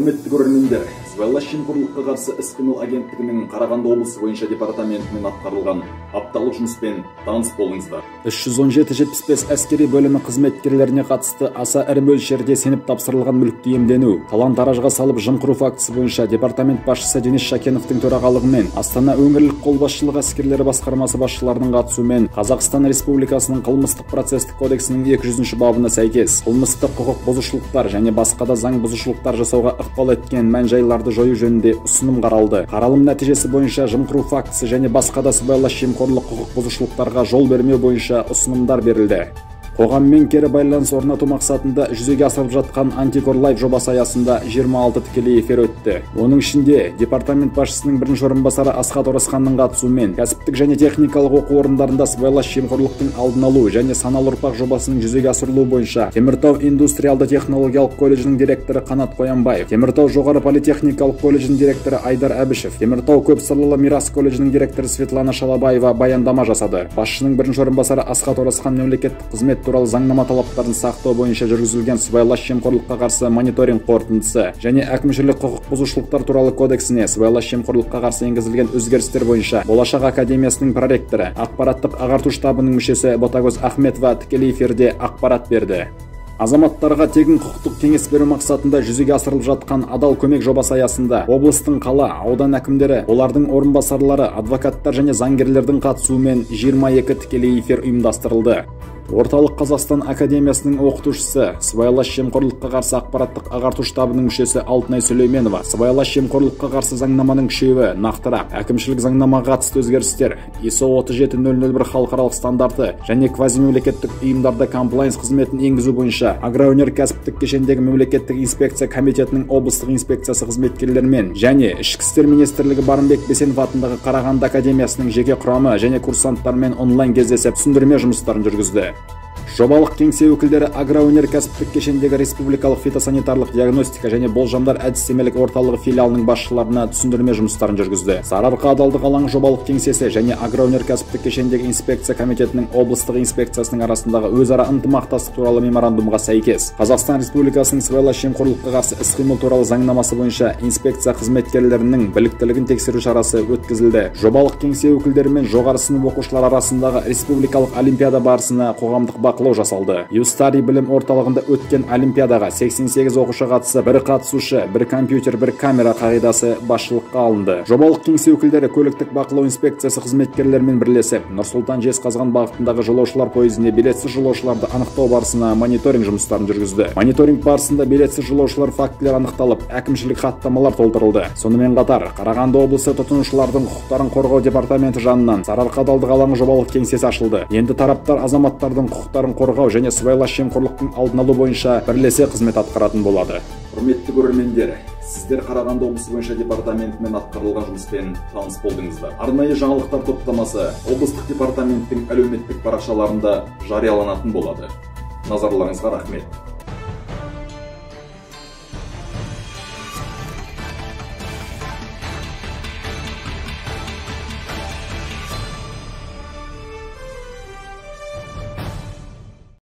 Құрметті көрермендер, сыбайлас жемқорлыққа қарсы іс-қимыл агенттігінің Қарағанды облысы бойынша департаментімен атқарылған апталық жұмыспен таныс болыңыздар. 317-75 әскери бөлімі қызметкерлеріне қатысты аса ірі мөлшерде сеніп тапсырылған мүлікті иемдену, талан-таражға салып жымқыру фактісі бойынша департамент басшысы Денис Шакеновтың төрағалығымен Астана өңірлік қолбасшылығы әскерлері басқармасы басшыларының қатысуымен Қазақстан Республикасының қылмыстық процестік кодексінің 200 бабына сәйкес қылмыстық құқық бұзушылықтар және басқа да заң бұзушылықтар жасауға ықпал еткен мән-жайларды жою жөнінде ұсыным қаралды. Қаралым нәтижесі бойынша жымқыру фактісі және басқа да сыбайлас жемқорлық құқық бұзушылықтарға жол бермеу бойынша ұсынымдар берілді. Қоғаммен кері байланыс орнату мақсатында жүзеге асырылып жатқан Антикор Лайв жобасы аясында 26 тікелей эфир өтті. Оның ішінде департамент басшысының бірінші орынбасары Асхат Орасханның қатысуымен кәсіптік және техникалық оқу орындарында сыбайлас жемқорлықтың алдын алу және саналы ұрпақ жобасының жүзеге асырылуы бойынша Теміртау индустриалды технологиялық колледжінің директоры Қанат Қоянбаев, Теміртау жоғары политехникалық колледжінің директоры Айдар Әбішев, Теміртау көпсырлы мирас колледжінің директоры Светлана Шалабаева баяндама жасады. Басшының бірінші орынбасары Асхат Орасхан мемлекеттік қызмет туралы заңнама талаптарын сақтау бойынша жүргізілген сыбайлас жемқорлыққа қарсы мониторинг қорытындысы және әкімшілік құқық бұзушылықтар туралы кодексіне сыбайлас жемқорлыққа қарсы енгізілген өзгерістер бойынша Болашақ академиясының проректоры, ақпараттық ағарту штабының мүшесі Ботагөз Ахметова тікелей эфирде ақпарат берді. Азаматтарға тегін құқықтық кеңес беру мақсатында жүзеге асырылып жатқан адал көмек жобасы аясында облыстың қала, аудан әкімдері, олардың орынбасарлары, адвокаттар және заңгерлердің қатысуымен 22 тікелей эфир ұйымдастырылды. Орталық Қазақстан Академиясының оқытушысы, сыбайлас жемқорлыққа қарсы ақпараттық ағарту штабының мүшесі Алтынай Сүлейменова, сыбайлас жемқорлыққа қарсы заңнаманың күшеюі, нақтырақ, әкімшілік заңнамаға қатысты өзгерістер, ISO 37001 халықаралық стандарты және квазимемлекеттік ұйымдарда комплайнс қызметін енгізу бойынша агроөнеркәсіптік кешендегі мемлекеттік инспекция комитетінің облыстық инспекциясы қызметкерлерімен және Ішкі істер министрлігі Барымбек Бесенов атындағы Қарағанды академиясының жеке құрамы және курсанттармен онлайн кездесіп түсіндірме жұмыстарын жүргізді. Жобалық кеңсе өкілдері агроөнеркәсіптік кешендегі республикалық фитосанитарлық диагностика және болжамдар әдістемелік орталығы филиалының басшыларына түсіндірме жұмыстарын жүргізді. Сарыарқа адалдық алаңы жобалық кеңсесі және агроөнеркәсіптік кешендегі инспекция комитетінің облыстық инспекциясының арасындағы өзара ынтымақтастық туралы меморандумға сәйкес Қазақстан Республикасының сыбайлас жемқорлыққа қарсы іс-қимыл туралы заңнамасы бойынша инспекция қызметкерлерінің біліктілігін тексеру шарасы өткізілді. Жобалық кеңсе өкілдері мен жоғары сынып оқушылары арасындағы республикалық олимпиада барысына қоғамдық бақылау жасалды. Юстари білім орталығында өткен олимпиадаға 88 оқушы қатысып, бір қатысушы, бір компьютер, бір камера қағидасы басшылыққа алынды. Жобалық кеңсе өкілдері көліктік бақылау инспекциясы қызметкерлерімен бірлесіп, Нұрсұлтан Жезқазған бағытындағы жолаушылар пойызіне билетсіз жолаушыларды анықтау барысына мониторинг жұмыстарын жүргізді. Мониторинг барысында билетсіз жолаушылар фактілер анықталып, әкімшілік хаттамалар толтырылды. Сонымен қатар, Қарағанды облысы тұтынушылардың құқықтарын қорғау департаменті жанынан Сарыарқа адалдық алаңы жобалық кеңсесі ашылды. Енді тараптар азаматтардың құқықтарын қорғау және сыбайлас жемқорлықтың алдын алу бойынша бірлесе қызмет атқаратын болады. Құрметті көрермендер, сіздер Қарағанды облысы бойынша департаментімен атқарылған жұмыспен таныс болдыңыздар. Арнайы жаңалықтар топтамасы облыстық департаменттің әлеуметтік парақшаларында жарияланатын болады. Назарларыңызға рахмет.